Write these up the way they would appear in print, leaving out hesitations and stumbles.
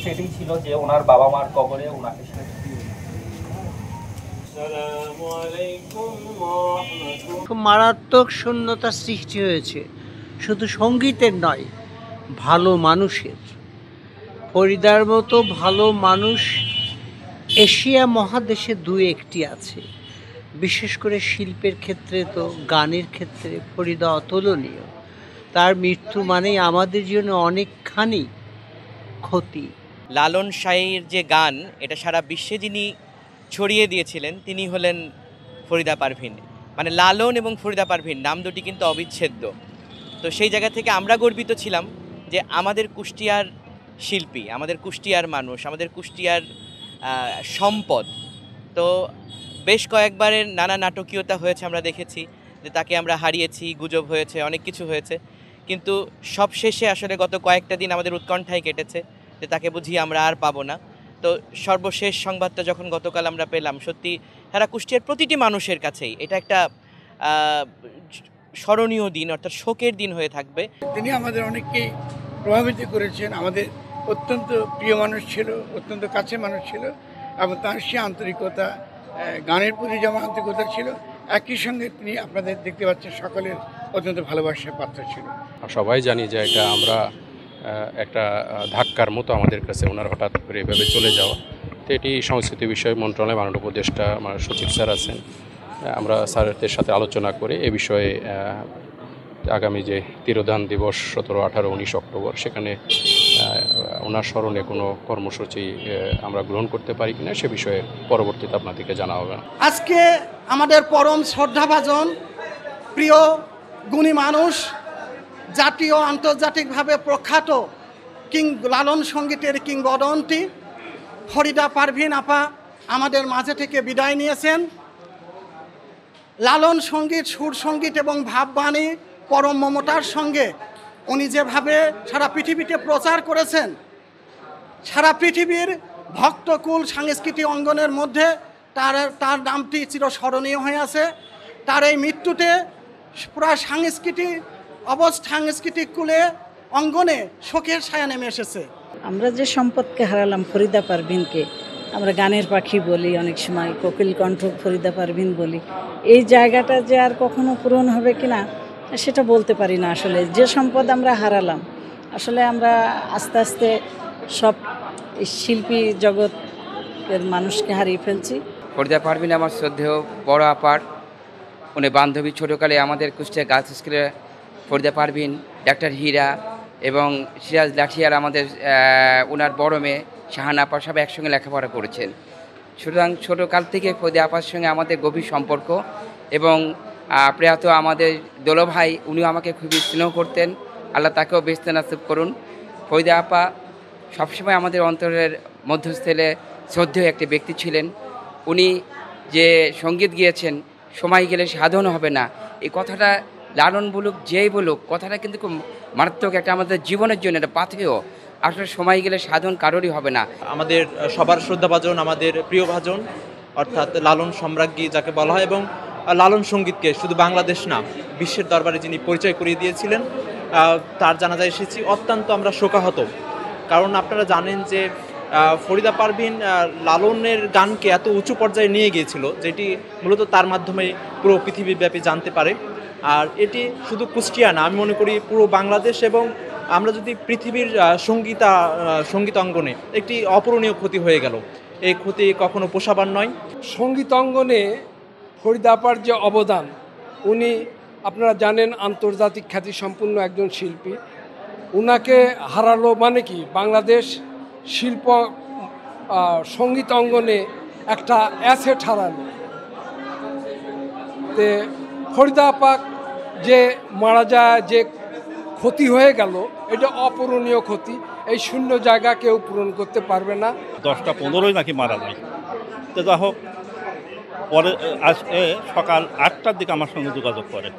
সেটাই ছিল যে ওনার বাবা মার কবরে ওনাকে খুব মারাত্মক শূন্যতা সৃষ্টি হয়েছে, শুধু সঙ্গীতের নয়, ভালো মানুষের। ফরিদার মতো ভালো মানুষ এশিয়া মহাদেশে দু একটি আছে। বিশেষ করে শিল্পের ক্ষেত্রে তো গানের ক্ষেত্রে ফরিদা অতুলনীয়। তার মৃত্যু মানেই আমাদের জন্য অনেকখানি ক্ষতি। লালন শাহীর যে গান, এটা সারা বিশ্বে যিনি ছড়িয়ে দিয়েছিলেন তিনি হলেন ফরিদা পারভীন। মানে লালন এবং ফরিদা পারভীন নাম দুটি কিন্তু অবিচ্ছেদ্য। তো সেই জায়গা থেকে আমরা গর্বিত ছিলাম যে আমাদের কুষ্টিয়ার শিল্পী, আমাদের কুষ্টিয়ার মানুষ, আমাদের কুষ্টিয়ার সম্পদ। তো বেশ কয়েকবারের নানা নাটকীয়তা হয়েছে, আমরা দেখেছি যে তাকে আমরা হারিয়েছি, গুজব হয়েছে, অনেক কিছু হয়েছে, কিন্তু সবশেষে আসলে গত কয়েকটা দিন আমাদের উৎকণ্ঠায় কেটেছে যে তাকে বুঝি আমরা আর পাবো না। তো সর্বশেষ সংবাদটা যখন গতকাল আমরা পেলাম, সত্যি সারা কুষ্টিয়ার প্রতিটি মানুষের কাছেই এটা একটা স্মরণীয় দিন, অর্থাৎ শোকের দিন হয়ে থাকবে। তিনি আমাদের অনেককেই প্রভাবিত করেছেন, আমাদের অত্যন্ত প্রিয় মানুষ ছিল, অত্যন্ত কাছের মানুষ ছিল, এবং তার সে আন্তরিকতা, গানের প্রতি যেমন আন্তরিকতা ছিল, একই সঙ্গে তিনি আপনাদের দেখতে পাচ্ছেন সকলের অত্যন্ত ভালোবাসার পাত্র ছিল। সবাই জানি যে এটা আমরা একটা ধাক্কার মতো আমাদের কাছে ওনার হঠাৎ করে এভাবে চলে যাওয়া। তো এটি সংস্কৃতি বিষয় মন্ত্রণালয় মাননীয় উপদেষ্টা আমার সচিব স্যার আছেন, আমরা স্যারদের সাথে আলোচনা করে এ বিষয়ে আগামী যে তিরোধান দিবস 17, 18, 19 অক্টোবর সেখানে ওনার স্মরণে কোনো কর্মসূচি আমরা গ্রহণ করতে পারি কিনা সে বিষয়ে পরবর্তীতে আপনাদেরকে জানা হবে। আজকে আমাদের পরম শ্রদ্ধাভাজন প্রিয় গুণী মানুষ, জাতীয় আন্তর্জাতিকভাবে প্রখ্যাত লালন সঙ্গীতের কিংবদন্তি ফরিদা পারভীন আপা আমাদের মাঝে থেকে বিদায় নিয়েছেন। লালন সঙ্গীত, সুর সঙ্গীত এবং ভাববাণী পরম মমতার সঙ্গে উনি যেভাবে সারা পৃথিবীতে প্রচার করেছেন, সারা পৃথিবীর ভক্তকুল সাংস্কৃতিক অঙ্গনের মধ্যে তার নামটি চিরস্মরণীয় হয়ে আছে। তার এই মৃত্যুতে পুরা সাংস্কৃতিক কুলে অঙ্গনে শোকের ছায়া নেমে এসেছে। আমরা যে সম্পদকে হারালাম, ফরিদা পারভীনকে আমরা গানের পাখি বলি, অনেক সময় কোকিল কণ্ঠ ফরিদা পারভীন বলি, এই জায়গাটা যে আর কখনো পূরণ হবে কিনা সেটা বলতে পারি না। আসলে যে সম্পদ আমরা হারালাম, আসলে আমরা আস্তে আস্তে সব শিল্পী জগতের মানুষকে হারিয়ে ফেলছি। ফরিদা পারভীন আমার শ্রদ্ধেয় বড় আপার, উনি বান্ধবী, ছোটোকালে আমাদের কুষ্টিয়া গার্লস স্কুলে ফরিদা পারভীন, ডাক্তার হীরা এবং সিরাজ লাঠিয়ার আমাদের ওনার বড় মেয়ে শাহানা আপা সব একসঙ্গে লেখাপড়া করেছেন। সুতরাং ছোটোকাল থেকে ফরিদা আপার সঙ্গে আমাদের গভীর সম্পর্ক। এবং প্রয়াত আমাদের দোলো ভাই, উনিও আমাকে খুবই স্নেহ করতেন, আল্লাহ তাকেও বেহেশতে নসিব করুন। ফরিদা আপা সবসময় আমাদের অন্তরের মধ্যস্থলে শ্রদ্ধেয় একটি ব্যক্তি ছিলেন। উনি যে সঙ্গীত গিয়েছেন, সময় গেলে সাধন হবে না, এই কথাটা লালন বলুক যেই বলুক, কথাটা কিন্তু খুব মারাত্মক একটা আমাদের জীবনের জন্য একটা পাথেয়। আসলে সময় গেলে সাধন কারোরই হবে না। আমাদের সবার শ্রদ্ধাভাজন, আমাদের প্রিয়ভাজন, অর্থাৎ লালন সম্রাজ্ঞী যাকে বলা হয়, এবং লালন সঙ্গীতকে শুধু বাংলাদেশ না বিশ্বের দরবারে যিনি পরিচয় করিয়ে দিয়েছিলেন, তার জানাজায় এসেছি। অত্যন্ত আমরা শোকাহত, কারণ আপনারা জানেন যে ফরিদা পারভীন লালনের গানকে এত উঁচু পর্যায়ে নিয়ে গিয়েছিল, যেটি মূলত তার মাধ্যমে পুরো পৃথিবীব্যাপী জানতে পারে। আর এটি শুধু কুষ্টিয়া না, আমি মনে করি পুরো বাংলাদেশ, এবং আমরা যদি পৃথিবীর সঙ্গীত অঙ্গনে একটি অপূরণীয় ক্ষতি হয়ে গেল, এই ক্ষতি কখনো পোষাবার নয়। সঙ্গীত অঙ্গনে ফরিদা আপার যে অবদান, উনি আপনারা জানেন আন্তর্জাতিক খ্যাতিসম্পন্ন একজন শিল্পী। উনাকে হারালো মানে কি, বাংলাদেশ শিল্প সঙ্গীত অঙ্গনে একটা অ্যাসেট হারালো। তে ফরিদা আপা যে মারা যায়, যে ক্ষতি হয়ে গেল, এটা অপূরণীয় ক্ষতি। এই শূন্য জায়গা কেউ পূরণ করতে পারবে না। 10টা 15 নাকি মারা যায়। তো যা হোক, পরে আজকে সকাল 8টার দিকে আমার সঙ্গে যোগাযোগ করে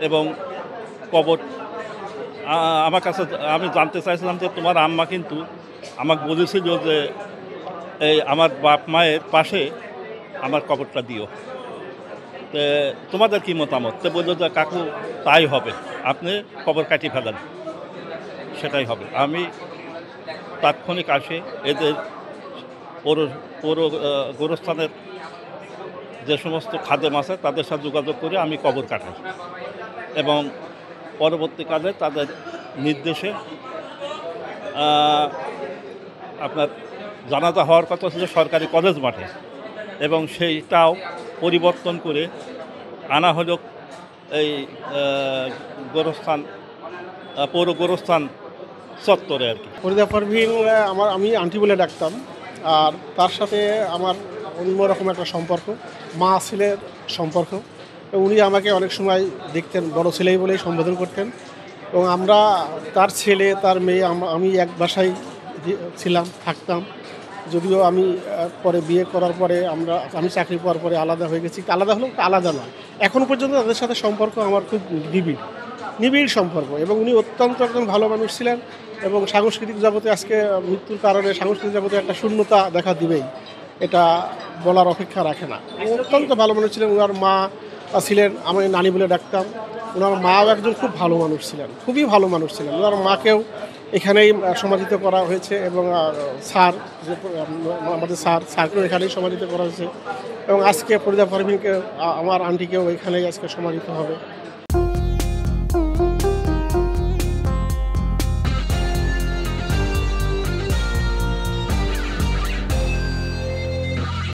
এবং কবর আমার কাছে, আমি জানতে চাইছিলাম যে তোমার আম্মা কিন্তু আমাকে বলেছিল যে এই আমার বাপ মায়ের পাশে আমার কবরটা দিও। তো তো তোমাদের কি মতামত? তো বললো যে কাকু তাই হবে, আপনি কবর কাটি ফেলেন, সেটাই হবে। আমি তাৎক্ষণিক আসে এদের পৌর গোরস্থানের যে সমস্ত খাদেম আছে তাদের সাথে যোগাযোগ করে আমি কবর কাটাই এবং পরবর্তীকালে তাদের নির্দেশে আপনার জানাজা হওয়ার কথা ছিল সরকারি কলেজ মাঠে, এবং সেইটাও পরিবর্তন করে আনা হলো এই গোরস্থান পৌর গোরস্থান চত্বরে আর কি। ফরিদা পারভিন আমি আন্টি বলে ডাকতাম, আর তার সাথে আমার অন্যরকম একটা সম্পর্ক, মা ছেলের সম্পর্ক। উনি আমাকে অনেক সময় দেখতেন বড় ছেলেই বলেই সম্বোধন করতেন, এবং আমরা তার ছেলে তার মেয়ে আমি এক বাসায় ছিলাম, থাকতাম। যদিও আমি পরে বিয়ে করার পরে আমি চাকরি পাওয়ার পরে আলাদা হয়ে গেছি, আলাদা হলেও আলাদা নয়, এখনও পর্যন্ত তাদের সাথে সম্পর্ক আমার খুব নিবিড় সম্পর্ক। এবং উনি অত্যন্ত একজন ভালো মানুষ ছিলেন, এবং সাংস্কৃতিক জগতে আজকে মৃত্যুর কারণে সাংস্কৃতিক জগতে একটা শূন্যতা দেখা দিবেই, এটা বলার অপেক্ষা রাখে না। অত্যন্ত ভালো মানুষ ছিলেন। ওনার মা ছিলেন, আমি নানি বলে ডাকতাম। ওনার মাও একজন খুব ভালো মানুষ ছিলেন, খুবই ভালো মানুষ ছিলেন। ওনার মাকেও এখানেই সমাধিত করা হয়েছে, এবং আমাদের স্যারকেও এখানেই সমাধিত করা হয়েছে, এবং আজকে ফরিদা পারভিনকে আমার আন্টিকেও এখানেই আজকে সমাধিত হবে।